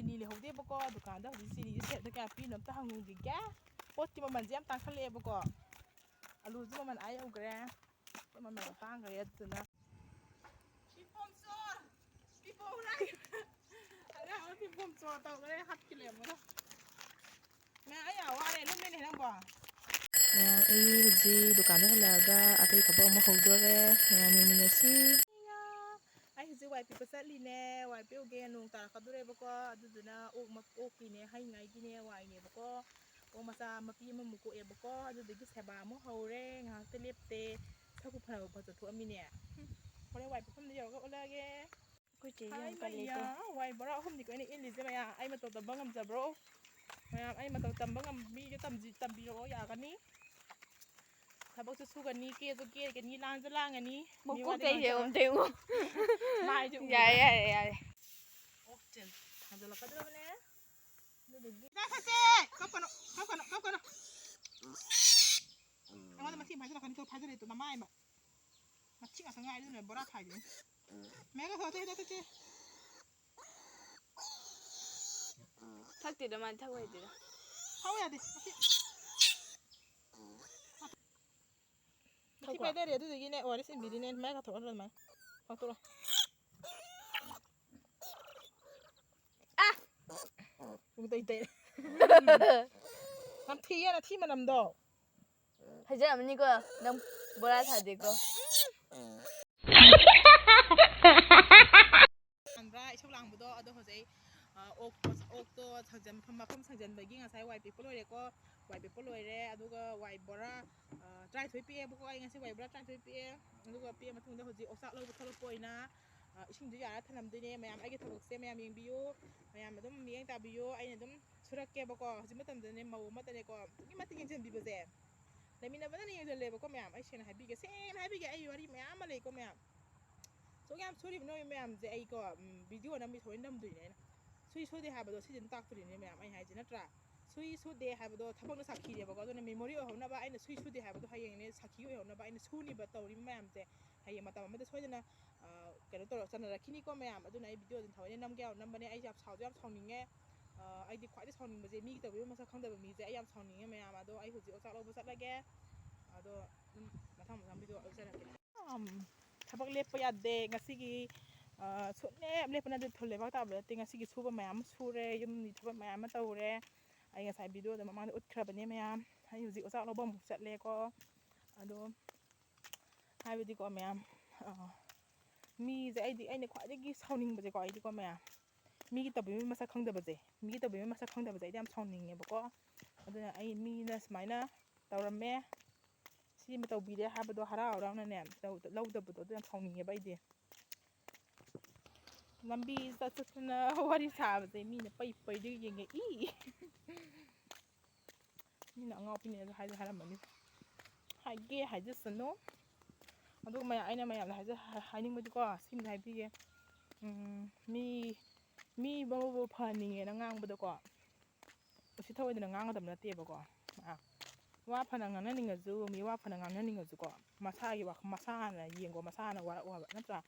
ꯆꯤꯅꯤ ꯂꯩꯍꯧꯗꯦꯕꯀꯣ ꯗꯨꯀꯥꯟꯗ ꯍꯧꯖꯤꯛ ꯆꯤꯅꯤꯁꯦ ꯁꯦꯠꯇ ꯀꯌꯥ ꯄꯤꯅꯣ ꯑꯝꯇ ꯍꯪꯅꯤꯡꯈꯤꯒꯦ ꯄꯣꯠꯀꯤ ꯃꯃꯜꯁꯦ ꯌꯥꯝ ꯇꯥꯡꯈꯠꯂꯛꯑꯦꯕꯀꯣ ꯑꯂꯨꯁꯨ ꯃꯃꯜ ꯑꯥ ꯌꯧꯈ꯭ꯔꯦ ꯄꯣꯠ ꯃꯃꯜ ꯌꯥꯝ ꯇꯥꯡꯈ꯭ꯔꯦ ꯑꯗꯨꯗꯨꯅ ꯄꯤꯄꯣꯝ ꯆꯣꯔ ꯇꯧꯈ꯭ꯔꯦ ꯍꯥꯠꯈꯤꯂꯦ ꯑꯃꯨꯛ ꯃꯌꯥꯝ ꯑꯩ ꯌꯥꯝ ꯋꯥꯔꯦ ꯂꯨꯝꯃꯦꯅꯦ ꯅꯪꯕꯣ ꯃꯌꯥꯝ ꯑꯩ ꯍꯧꯖꯤꯛ ꯗꯨꯀꯥꯟꯗ ꯍꯜꯂꯛꯑꯒ ꯑꯇꯩ ꯊꯕꯛ ꯑꯃꯨꯛ ꯍꯧꯗꯣꯔꯦ ꯃꯌꯥꯝ ꯌꯦꯡꯃꯤꯟꯅꯁꯤ ꯑꯩ ꯍꯧꯖꯤꯛ ꯋꯥꯏ ꯄꯤꯕ ꯆꯠꯂꯤꯅꯦ ꯋꯥꯏ ꯄꯤꯎꯒꯦ ꯅꯣꯡ ꯇꯥꯔꯛꯀꯗꯣꯔꯦꯕꯀꯣ ꯑꯗꯨꯗꯨꯅ ꯑꯣꯛꯀꯤꯅꯦ ꯍꯩꯉꯥꯏꯒꯤꯅꯦ ꯋꯥꯏꯅꯦꯕꯀꯣ ꯑꯣꯛ ꯃꯆꯥ ꯃꯄꯤ ꯑꯃꯃꯨꯛ ꯀꯣꯛꯑꯦꯕꯀꯣ ꯑꯗꯨꯗꯒꯤ ꯁꯦꯕꯥ ꯑꯃꯨꯛ ꯍꯧꯔꯦ ꯉꯥꯏꯍꯥꯛꯇ ꯂꯦꯞꯇꯦ ꯁꯛꯄꯨ ꯐꯅꯕ ꯆꯠꯊꯣꯛꯑꯝꯃꯤꯅꯦ ꯍꯣꯔꯦꯟ ꯋꯥꯏ ꯄꯤꯐꯝꯗ ꯌꯧꯔꯒ ꯑꯣꯜꯂꯛꯑꯒꯦ ꯍꯥꯏ ꯃꯩꯌꯥ ꯋꯥꯏ ꯕꯣꯔꯥ ꯑꯍꯨꯝꯅꯤꯀꯣ ꯑꯩꯅ ꯏꯜꯂꯤꯁꯦ ꯃꯌꯥꯝ ꯑꯩ ꯃꯇꯧ ꯇꯝꯕ ꯉꯝꯖꯕ꯭ꯔꯣ ꯃꯌꯥꯝ ꯑꯩ ꯃꯇꯧ ꯇꯝꯕ ꯉꯝꯕꯤꯒ ꯇꯝꯕꯤꯔꯛꯑꯣ ꯌꯥꯒꯅꯤ ꯊꯕꯛꯁꯨ ꯁꯨꯒꯅꯤ ꯀꯦꯁꯨ ꯀꯦꯒꯅꯤ ꯂꯥꯡꯁꯨ ꯂꯥꯡꯒꯅꯤ ꯃꯥꯏꯁꯨ ꯌꯥꯔꯦ ꯑꯣꯛ ꯊꯥꯡꯖꯜꯂꯛꯀꯗꯧꯔꯕꯅꯦ ꯑꯗꯨꯗꯒꯤ ꯀꯞꯀꯅꯨ ꯑꯩꯉꯣꯟꯗ ꯃꯊꯤ ꯐꯥꯏꯖꯜꯂꯛꯀꯅꯤ ꯇꯣ ꯐꯥꯏꯖꯜꯂꯦ ꯇꯣ ꯅꯃꯥꯏ ꯑꯃ ꯃꯊꯤ ꯉꯥꯛꯇ ꯉꯥꯏꯔꯦ ꯑꯗꯨꯅ ꯕꯣꯔꯥ ꯈꯥꯏꯗꯣꯏꯅꯤ ꯃꯦꯒ ꯊꯛꯇꯦ ꯊꯛꯇꯦꯗ ꯃꯥꯗꯤ ꯊꯛꯄ ꯍꯩꯇꯦꯗ ꯊꯛꯎ ꯌꯥꯗꯦ ꯃꯊꯤ ꯐꯥꯏꯗꯔꯦ ꯑꯗꯨꯗꯨꯒꯤꯅꯦ ꯑꯣ ꯑꯥꯔ ꯑꯦꯁ ꯏꯟꯕꯤꯔꯤꯅꯦ ꯃꯥꯏ ꯊꯣꯛꯍꯜꯂꯣ ꯑꯗꯨꯃꯥꯏꯅ ꯊꯣꯛꯇꯣꯔꯣ ꯅꯝꯊꯤꯌꯦ ꯅꯊꯤ ꯃꯅꯝꯗꯣ ꯍꯩꯖꯔꯝꯃꯅꯤꯀꯣ ꯅꯪ ꯕꯣꯔꯥ ꯁꯥꯗꯦꯀꯣ ꯏꯁꯧ ꯂꯥꯡꯕꯗꯣ ꯑꯗꯣ ꯍꯧꯖꯤꯛ ꯑꯣꯛꯇꯣ ꯃꯐꯝ ꯁꯪꯖꯟꯕꯒꯤ ꯉꯁꯥꯏ ꯋꯥꯏ ꯄꯦꯛꯄ ꯂꯣꯏꯔꯦꯀꯣ ꯋꯥꯏ ꯄꯦꯛꯄ ꯂꯣꯏꯔꯦ ꯑꯗꯨꯒ ꯋꯥꯏ ꯕꯣꯔꯥ 23 ꯄꯤꯛꯑꯦꯕꯀꯣ ꯑꯩ ꯉꯁꯤ ꯋꯥꯏ ꯕꯣꯔꯥ 23 ꯄꯤꯛꯑꯦ ꯑꯗꯨꯒ ꯄꯤꯛꯑ ꯃꯇꯨꯡꯗ ꯍꯧꯖꯤꯛ ꯑꯣꯛꯆꯥꯛ ꯂꯧꯕ ꯊꯣꯛꯂꯛꯄ ꯑꯣꯏꯅ ꯏꯁꯤꯡꯁꯨ ꯌꯥꯔ ꯊꯅꯝꯗꯣꯏꯅꯦ ꯃꯌꯥꯝ ꯑꯩꯒꯤ ꯊꯕꯛꯁꯦ ꯃꯌꯥꯝ ꯌꯦꯡꯕꯤꯌꯨ ꯃꯌꯥꯝ ꯑꯗꯨꯝ ꯃꯤꯠꯌꯦꯡ ꯇꯥꯕꯤꯌꯨ ꯑꯩꯅ ꯑꯗꯨꯝ ꯁꯨꯔꯛꯀꯦꯕꯀꯣ ꯍꯧꯖꯤꯛ ꯃꯇꯝꯗꯅꯦ ꯃꯧ ꯑꯃꯗꯅꯦꯀꯣ ꯑꯗꯨꯛꯀꯤ ꯃꯇꯤꯛ ꯌꯦꯡꯁꯤꯟꯕꯤꯕꯁꯦ ꯂꯩꯃꯤꯟꯅꯕꯅ ꯌꯦꯡꯁꯤꯜꯂꯦꯕꯀꯣ ꯃꯌꯥꯝ ꯑꯩ ꯁꯦꯡꯅ ꯍꯥꯏꯕꯤꯒꯦ ꯑꯩ ꯋꯥꯔꯤ ꯃꯌꯥꯝ ꯑꯃ ꯂꯩꯀꯣ ꯃꯌꯥꯝ ꯁꯨꯛ ꯌꯥꯝ ꯁꯨꯔꯤꯕ ꯅꯣꯏ ꯃꯌꯥꯝꯁꯦ ꯑꯩꯀꯣ ꯚꯤꯗꯤꯑꯣ ꯅꯝꯕꯤ ꯊꯣꯏ ꯅꯝꯗꯣꯏꯅꯦ ꯑꯩꯅ ꯁꯨꯗꯦ ꯍꯥꯏꯕꯗꯣ ꯁꯤꯁꯦ ꯑꯗꯨꯝ ꯇꯥꯛꯇꯣꯔꯤꯅꯦ ꯃꯌꯥꯝ ꯑꯩ ꯍꯥꯏꯁꯦ ꯅꯠꯇ꯭ꯔꯥ ꯁꯨꯗꯦ ꯍꯥꯏꯕꯗꯣ ꯊꯕꯛꯅ ꯁꯥꯈꯤꯔꯦꯕꯀꯣ ꯑꯗꯨꯅ ꯃꯦꯃꯣꯔꯤ ꯑꯣꯏꯍꯧꯅꯕ ꯑꯩꯅ ꯁꯨꯗꯦ ꯍꯥꯏꯕꯗꯣ ꯍꯌꯦꯡꯅꯦ ꯁꯥꯈꯤ ꯑꯣꯏꯍꯧꯅꯕ ꯑꯩꯅ ꯁꯨꯔꯤꯕ ꯇꯧꯔꯤꯕ ꯃꯌꯥꯝꯁꯦ ꯍꯌꯦꯡ ꯃꯇꯝ ꯑꯃꯗ ꯁꯣꯏꯗꯅ ꯀꯩꯅꯣ ꯇꯧꯔ ꯆꯟꯅꯔꯛꯈꯤꯅꯤꯀꯣ ꯃꯌꯥꯝ ꯑꯗꯨꯅ ꯑꯩ ꯚꯤꯗꯤꯑꯣ ꯑꯗꯨꯝ ꯊꯑꯣꯏꯅ ꯅꯝꯒꯦ ꯌꯥꯎꯅ ꯅꯝꯕꯅꯦ ꯑꯩꯁꯦ ꯌꯥꯝ ꯁꯥꯎꯅꯤꯡꯉꯦ ꯑꯩꯗꯤ ꯈ꯭ꯋꯥꯏꯗꯩ ꯁꯥꯎꯅꯤꯡꯕꯁꯦ ꯃꯤꯒꯤ ꯇꯧꯕꯤꯕ ꯃꯁꯛ ꯈꯪꯗꯕ ꯃꯤꯁꯦ ꯑꯩ ꯌꯥꯝ ꯁꯥꯎꯅꯤꯡꯉꯦ ꯃꯌꯥꯝ ꯑꯗꯣ ꯑꯩ ꯍꯧꯖꯤꯛ ꯑꯣꯆꯥꯛ ꯂꯧꯕ ꯆꯠꯂꯒꯦ ꯑꯗꯣ ꯑꯗꯨꯝ ꯃꯊꯪ ꯚꯤꯗꯤꯑꯣ ꯂꯧꯖꯔꯛꯀꯦ ꯊꯕꯛ ꯂꯦꯞꯄ ꯌꯥꯗꯦ ꯉꯁꯤꯒꯤ ꯂꯦꯞꯄ ꯅꯠꯇꯦ ꯊꯨꯜ ꯂꯩꯕꯥꯛ ꯇꯥꯕ ꯅꯠꯇꯦ ꯉꯁꯤꯒꯤ ꯁꯨꯕ ꯃꯌꯥꯝ ꯑꯃ ꯁꯨꯔꯦ ꯌꯨꯝꯒꯤ ꯊꯕꯛ ꯃꯌꯥꯝ ꯑꯃ ꯇꯧꯔꯦ ꯑꯩ ꯉꯁꯥꯏ ꯚꯤꯗꯤꯑꯣꯗ ꯃꯃꯥꯡꯗ ꯎꯠꯈ꯭ꯔꯕꯅꯦ ꯃꯌꯥꯝ ꯑꯩ ꯍꯧꯖꯤꯛ ꯑꯣꯆꯥꯛ ꯂꯧꯕ ꯑꯃꯨꯛ ꯆꯠꯂꯦꯀꯣ ꯑꯗꯣ ꯍꯥꯏꯕꯗꯤꯀꯣ ꯃꯌꯥꯝ ꯃꯤꯁꯦ ꯑꯩꯅ ꯈ꯭ꯋꯥꯏꯗꯒꯤ ꯁꯥꯎꯅꯤꯡꯕꯁꯦꯀꯣ ꯑꯩꯗꯤꯀꯣ ꯃꯌꯥꯝ ꯃꯤꯒꯤ ꯇꯧꯕꯤꯕ ꯃꯁꯛ ꯈꯪꯗꯕꯁꯦ ꯑꯩꯗꯤ ꯌꯥꯝ ꯁꯥꯎꯅꯤꯡꯉꯦꯕꯀꯣ ꯑꯗꯨꯅ ꯑꯩ ꯃꯤꯅ ꯁꯨꯃꯥꯏꯅ ꯇꯧꯔꯝꯃꯦ ꯁꯤꯃ ꯇꯧꯕꯤꯔꯦ ꯍꯥꯏꯕꯗꯣ ꯍꯔꯥꯎ ꯍꯔꯥꯎꯅꯅꯦ ꯂꯧꯗꯕꯗꯣ ꯑꯗꯨ ꯌꯥꯝ ꯁꯥꯎꯅꯤꯡꯉꯦꯕ ꯑꯩꯗꯤ ꯂꯝꯕꯤ ꯆꯠꯇꯅ ꯋꯥꯔꯤ ꯁꯥꯕꯁꯦ ꯃꯤꯅ ꯄꯩꯗꯒ ꯌꯦꯡꯉꯛꯏ ꯃꯤꯅ ꯑꯉꯥꯎꯕꯤꯅꯦꯁꯨ ꯍꯥꯏꯔꯝꯃꯅꯤ ꯍꯥꯏꯒꯦ ꯍꯥꯏꯖꯁꯅꯨ ꯑꯗꯨꯒ ꯑꯩꯅ ꯃꯌꯥꯝꯗ ꯍꯥꯏꯅꯤꯡꯕꯗꯤꯀꯣ ꯁꯤꯃꯗꯤ ꯍꯥꯏꯕꯤꯒꯦ ꯃꯤ ꯐꯥꯎꯕ ꯐꯍꯟꯅꯤꯡꯉꯦꯅ ꯉꯥꯡꯕꯗꯀꯣ ꯎꯁꯤꯠ ꯊꯑꯣꯏꯗꯅ ꯉꯥꯡꯒꯗꯕ ꯅꯠꯇꯦꯕꯀꯣ ꯋꯥ ꯐꯅ ꯉꯥꯡꯅꯅꯤꯡꯉꯁꯨ ꯃꯤ ꯋꯥ ꯐꯅ ꯉꯥꯡꯅꯅꯤꯡꯉꯁꯨꯀꯣ ꯃꯁꯥꯒꯤ ꯃꯁꯥ ꯍꯥꯟꯅ ꯌꯦꯡꯉꯣ ꯃꯁꯥ ꯍꯥꯟꯅ ꯋꯥꯔꯛꯑꯣ ꯍꯥꯏꯕ ꯅꯠꯇ꯭ꯔꯥ